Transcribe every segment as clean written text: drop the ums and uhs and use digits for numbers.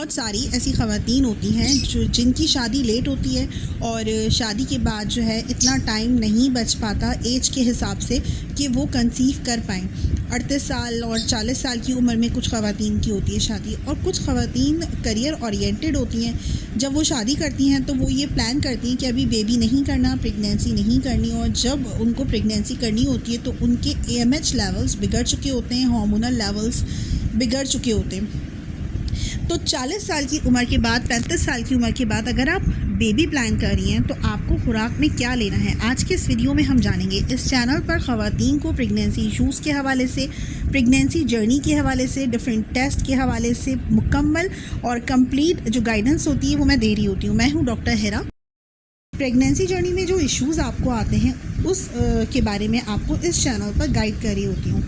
बहुत सारी ऐसी ख़वातीन होती हैं जिनकी शादी लेट होती है और शादी के बाद जो है इतना टाइम नहीं बच पाता एज के हिसाब से कि वो कंसीव कर पाएँ। 38 साल और 40 साल की उम्र में कुछ ख़वातीन की होती है शादी, और कुछ ख़वातीन करियर ओरिएंटेड होती हैं। जब वो शादी करती हैं तो वो ये प्लान करती हैं कि अभी बेबी नहीं करना, प्रेगनेंसी नहीं करनी, और जब उनको प्रेगनेंसी करनी होती है तो उनके AMH लेवल्स बिगड़ चुके होते हैं, हार्मोनल लेवल्स बिगड़ चुके होते हैं। तो 40 साल की उम्र के बाद, 35 साल की उम्र के बाद अगर आप बेबी प्लान कर रही हैं तो आपको खुराक में क्या लेना है, आज के इस वीडियो में हम जानेंगे। इस चैनल पर ख़वातीन को प्रेगनेंसी इशूज़ के हवाले से, प्रेगनेंसी जर्नी के हवाले से, डिफरेंट टेस्ट के हवाले से मुकम्मल और कंप्लीट जो गाइडेंस होती है वो मैं दे रही होती हूँ। मैं हूँ डॉक्टर हिरा। प्रेगनेंसी जर्नी में जो इश्यूज़ आपको आते हैं उस के बारे में आपको इस चैनल पर गाइड कर रही होती हूँ।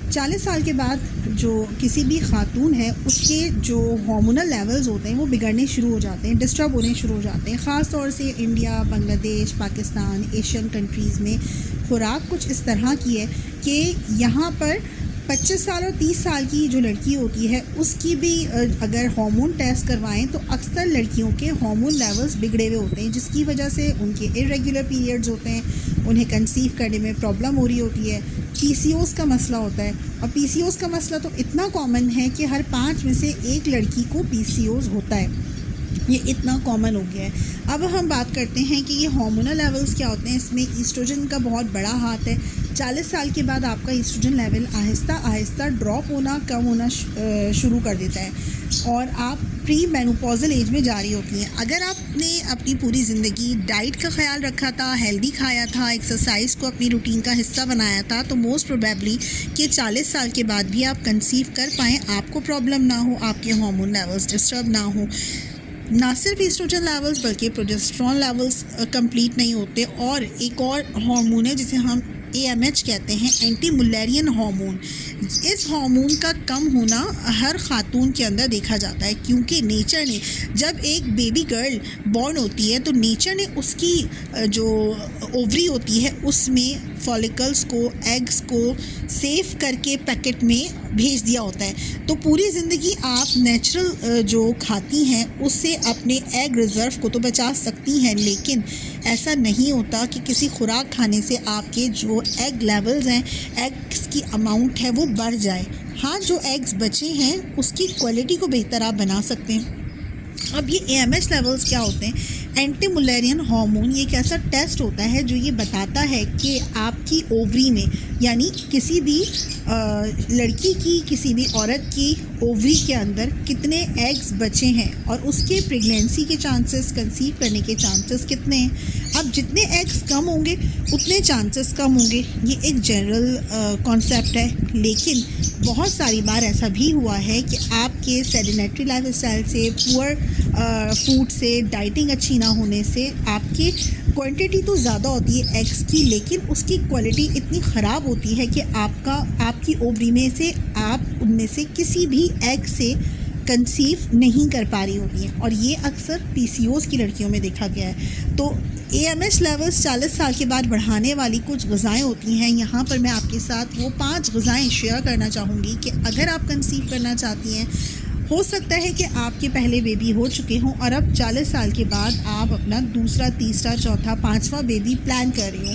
40 साल के बाद जो किसी भी खातून है उसके जो हार्मोनल लेवल्स होते हैं वो बिगड़ने शुरू हो जाते हैं, डिस्टर्ब होने शुरू हो जाते हैं। ख़ास तौर से India, Bangladesh, Pakistan, Asian countries में खुराक कुछ इस तरह की है कि यहाँ पर 25 साल और 30 साल की जो लड़की होती है उसकी भी अगर हार्मोन टेस्ट करवाएं तो अक्सर लड़कियों के हार्मोन लेवल्स बिगड़े हुए होते हैं, जिसकी वजह से उनके इरेगुलर पीरियड्स होते हैं, उन्हें कंसीव करने में प्रॉब्लम हो रही होती है। PCOS का मसला होता है, और PCOS का मसला तो इतना कॉमन है कि हर 5 में से 1 लड़की को PCOS होता है। ये इतना कॉमन हो गया है। अब हम बात करते हैं कि ये हार्मोनल लेवल्स क्या होते हैं। इसमें ईस्ट्रोजन का बहुत बड़ा हाथ है। 40 साल के बाद आपका oestrogen level Aahista Aahista drop होना, कम होना शुरू कर देता है और आप प्री मेनोपॉजल एज में जा रही होती हैं। अगर आपने अपनी पूरी ज़िंदगी डाइट का ख्याल रखा था, हेल्दी खाया था, एक्सरसाइज को अपनी रूटीन का हिस्सा बनाया था, तो मोस्ट प्रोबेबली कि 40 साल के बाद भी आप कंसीव कर पाएँ, आपको प्रॉब्लम ना हो, आपके हार्मोन लेवल्स डिस्टर्ब ना हो। ना सिर्फ ईस्ट्रोजन लेवल्स बल्कि प्रोजेस्टेरोन लेवल्स कंप्लीट नहीं होते, और एक और हार्मोन है जिसे हम AMH कहते हैं, एंटी मुलेरियन हार्मोन। इस हार्मोन का कम होना हर खातून के अंदर देखा जाता है, क्योंकि नेचर ने जब एक बेबी गर्ल बॉर्न होती है तो नेचर ने उसकी जो ओवरी होती है उसमें फॉलिकल्स को, एग्स को सेव करके पैकेट में भेज दिया होता है। तो पूरी ज़िंदगी आप नेचुरल जो खाती हैं उससे अपने एग रिज़र्व को तो बचा सकती हैं, लेकिन ऐसा नहीं होता कि किसी खुराक खाने से आपके जो एग लेवल्स हैं, एग्स की अमाउंट है वो बढ़ जाए। हाँ, जो एग्स बचे हैं उसकी क्वालिटी को बेहतर आप बना सकते हैं। अब ये AMH लेवल्स क्या होते हैं? एंटी मुलेरियन हार्मोन ये एक ऐसा टेस्ट होता है जो ये बताता है कि आपकी ओवरी में, यानी किसी भी लड़की की, किसी भी औरत की ओवरी के अंदर कितने एग्स बचे हैं और उसके प्रेगनेंसी के चांसेस, कंसीव करने के चांसेस कितने हैं। अब जितने एग्स कम होंगे उतने चांसेस कम होंगे, ये एक जनरल कॉन्सेप्ट है। लेकिन बहुत सारी बार ऐसा भी हुआ है कि आपके सेडेंटरी लाइफस्टाइल से, पुअर फूड से, डाइटिंग अच्छी ना होने से आपकी क्वांटिटी तो ज़्यादा होती है एग्स की, लेकिन उसकी क्वालिटी इतनी ख़राब होती है कि आपकी ओवरी में से आप उनमें से किसी भी एग से कंसीव नहीं कर पा रही होती हैं, और ये अक्सर PCOS की लड़कियों में देखा गया है। तो AMH लेवल्स 40 साल के बाद बढ़ाने वाली कुछ ग़िज़ाएँ होती हैं। यहाँ पर मैं आपके साथ वो 5 ग़िज़ाएँ शेयर करना चाहूँगी कि अगर आप कंसीव करना चाहती हैं, हो सकता है कि आपके पहले बेबी हो चुके हों और अब 40 साल के बाद आप अपना दूसरा, तीसरा, चौथा, 5वां बेबी प्लान कर रही हो,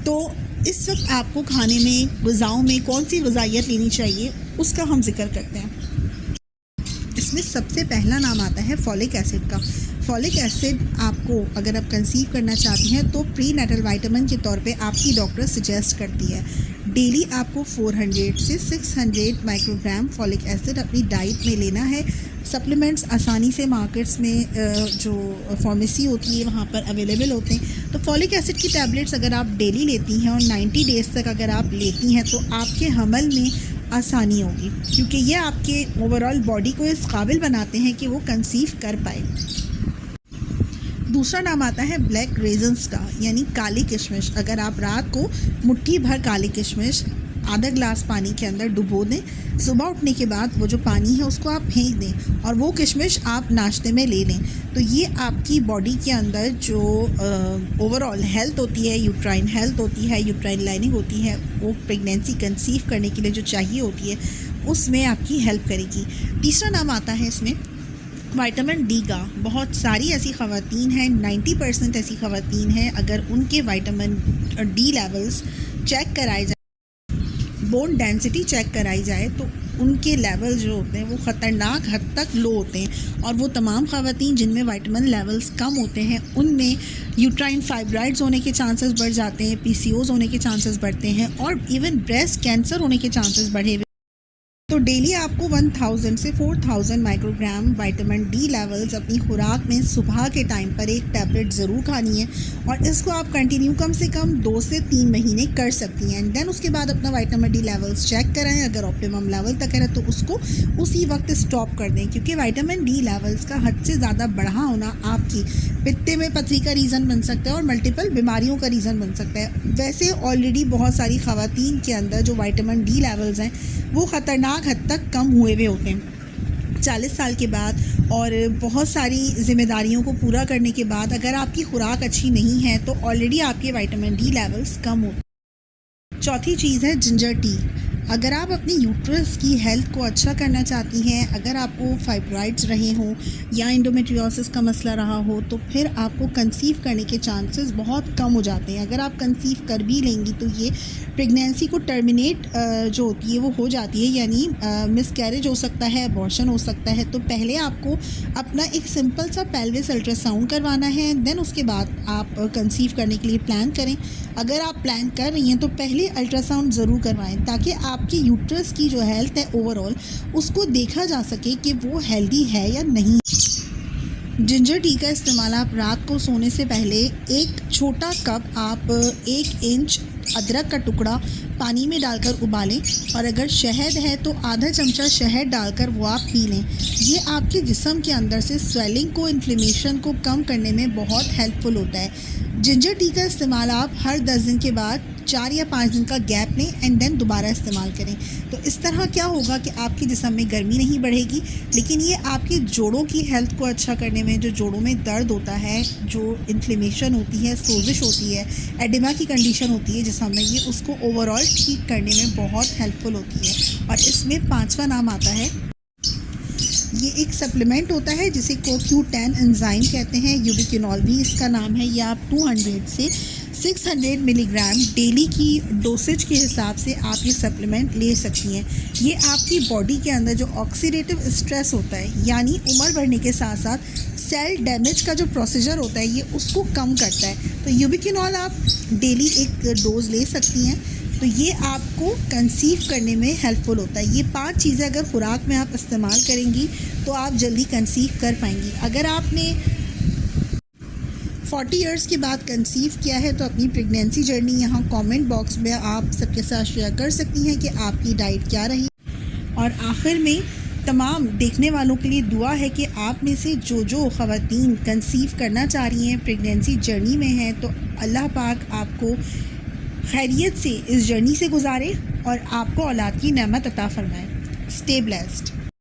तो इस वक्त आपको खाने में, ग़िज़ाओं में कौन सी ग़िज़ाइयत लेनी चाहिए उसका हम जिक्र करते हैं। इसमें सबसे पहला नाम आता है फॉलिक एसिड का। फॉलिक एसिड आपको, अगर आप कंसीव करना चाहती हैं तो प्री नेटल विटामिन के तौर पे आपकी डॉक्टर सजेस्ट करती है। डेली आपको 400 से 600 माइक्रोग्राम फॉलिक एसिड अपनी डाइट में लेना है। सप्लीमेंट्स आसानी से मार्केट्स में जो फार्मेसी होती है वहाँ पर अवेलेबल होते हैं। तो फॉलिक एसिड की टैबलेट्स अगर आप डेली लेती हैं और 90 डेज़ तक अगर आप लेती हैं तो आपके हमल में आसानी होगी, क्योंकि ये आपके ओवरऑल बॉडी को इस काबिल बनाते हैं कि वो कंसीव कर पाए। दूसरा नाम आता है ब्लैक रेजन्स का, यानी काली किशमिश। अगर आप रात को मुट्ठी भर काली किशमिश आधा गिलास पानी के अंदर डुबो दें, सुबह उठने के बाद वो जो पानी है उसको आप फेंक दें और वो किशमिश आप नाश्ते में ले लें, तो ये आपकी बॉडी के अंदर जो ओवरऑल हेल्थ होती है, यूट्राइन हेल्थ होती है, यूट्राइन लाइनिंग होती है, वो प्रेगनेंसी कंसीव करने के लिए जो चाहिए होती है उसमें आपकी हेल्प करेगी। तीसरा नाम आता है इसमें विटामिन डी का बहुत सारी ऐसी ख़वातीन हैं, 90% ऐसी ख़वातीन हैं, अगर उनके विटामिन डी लेवल्स चेक कराए जाए, बोन डेंसिटी चेक कराई जाए, तो उनके लेवल जो होते हैं वो ख़तरनाक हद तक लो होते हैं। और वो तमाम ख़वातीन जिनमें विटामिन लेवल्स कम होते हैं उनमें यूट्राइन फाइब्राइड्स होने के चांसेस बढ़ जाते हैं, पीसीओज़ होने के चांसेस बढ़ते हैं, और इवन ब्रेस्ट कैंसर होने के चांसेस बढ़े हुए। तो डेली आपको 1000 से 4000 माइक्रोग्राम विटामिन डी लेवल्स अपनी खुराक में सुबह के टाइम पर एक टैबलेट ज़रूर खानी है, और इसको आप कंटिन्यू कम से कम 2 से 3 महीने कर सकती हैं। एंड देन उसके बाद अपना विटामिन डी लेवल्स चेक कराएं, अगर ऑप्टिमम लेवल तक है तो उसको उसी वक्त स्टॉप कर दें, क्योंकि विटामिन डी लेवल्स का हद से ज़्यादा बढ़ा होना आपकी पित्ते में पथरी का रीज़न बन सकता है और मल्टीपल बीमारियों का रीज़न बन सकता है। वैसे ऑलरेडी बहुत सारी ख़वातीन के अंदर जो विटामिन डी लेवल्स हैं वो ख़तरनाक हद तक कम हुए हुए होते हैं 40 साल के बाद, और बहुत सारी ज़िम्मेदारियों को पूरा करने के बाद अगर आपकी खुराक अच्छी नहीं है तो ऑलरेडी आपके विटामिन डी लेवल्स कम होते हैं। चौथी चीज़ है जिंजर टी। अगर आप अपनी यूट्रस की हेल्थ को अच्छा करना चाहती हैं, अगर आपको फाइब्राइड्स रहे हों या एंडोमेट्रियोसिस का मसला रहा हो, तो फिर आपको कंसीव करने के चांसेस बहुत कम हो जाते हैं। अगर आप कंसीव कर भी लेंगी तो ये प्रेगनेंसी को टर्मिनेट जो होती है वो हो जाती है, यानी मिसकैरेज हो सकता है, अबॉर्शन हो सकता है। तो पहले आपको अपना एक सिंपल सा पेल्विस अल्ट्रासाउंड करवाना है, देन उसके बाद आप कंसीव करने के लिए प्लान करें। अगर आप प्लान कर रही हैं तो पहले अल्ट्रासाउंड ज़रूर करवाएं, ताकि आपकी यूट्रस की जो हेल्थ है ओवरऑल उसको देखा जा सके कि वो हेल्दी है या नहीं। जिंजर टी का इस्तेमाल आप रात को सोने से पहले एक छोटा कप आप 1 इंच अदरक का टुकड़ा पानी में डालकर उबालें, और अगर शहद है तो आधा चमचा शहद डालकर वो आप पी लें। ये आपके जिस्म के अंदर से स्वेलिंग को, इन्फ्लेमेशन को कम करने में बहुत हेल्पफुल होता है। जिंजर टी का इस्तेमाल आप हर 10 दिन के बाद 4 या 5 दिन का गैप लें एंड देन दोबारा इस्तेमाल करें। तो इस तरह क्या होगा कि आपके जिस्म में गर्मी नहीं बढ़ेगी, लेकिन ये आपके जोड़ों की हेल्थ को अच्छा करने में, जो जोड़ों में दर्द होता है, जो इन्फ्लेमेशन होती है, सोजिश होती है, एडिमा की कंडीशन होती है जिस्म में, ये उसको ओवरऑल ठीक करने में बहुत हेल्पफुल होती है। और इसमें 5वां नाम आता है, ये एक सप्लीमेंट होता है जिसे CoQ10 एंजाइम कहते हैं, यूबिक्विनॉल भी इसका नाम है। ये आप 200 से 600 मिलीग्राम डेली की डोसेज के हिसाब से आप ये सप्लीमेंट ले सकती हैं। ये आपकी बॉडी के अंदर जो ऑक्सीडेटिव स्ट्रेस होता है, यानी उम्र बढ़ने के साथ साथ सेल डैमेज का जो प्रोसीजर होता है, ये उसको कम करता है। तो यूबिक्विनॉल आप डेली एक डोज ले सकती हैं, तो ये आपको कंसीव करने में हेल्पफुल होता है। ये 5 चीज़ें अगर खुराक में आप इस्तेमाल करेंगी तो आप जल्दी कंसीव कर पाएंगी। अगर आपने 40 इयर्स के बाद कंसीव किया है तो अपनी प्रेगनेंसी जर्नी यहाँ कमेंट बॉक्स में आप सबके साथ शेयर कर सकती हैं कि आपकी डाइट क्या रही। और आखिर में तमाम देखने वालों के लिए दुआ है कि आप में से जो ख़वातीन कंसीव करना चाह रही हैं, प्रेगनेंसी जर्नी में हैं, तो अल्लाह पाक आपको खैरियत से इस जर्नी से गुजारे और आपको औलाद की नेमत अता फरमाए। Stay blessed.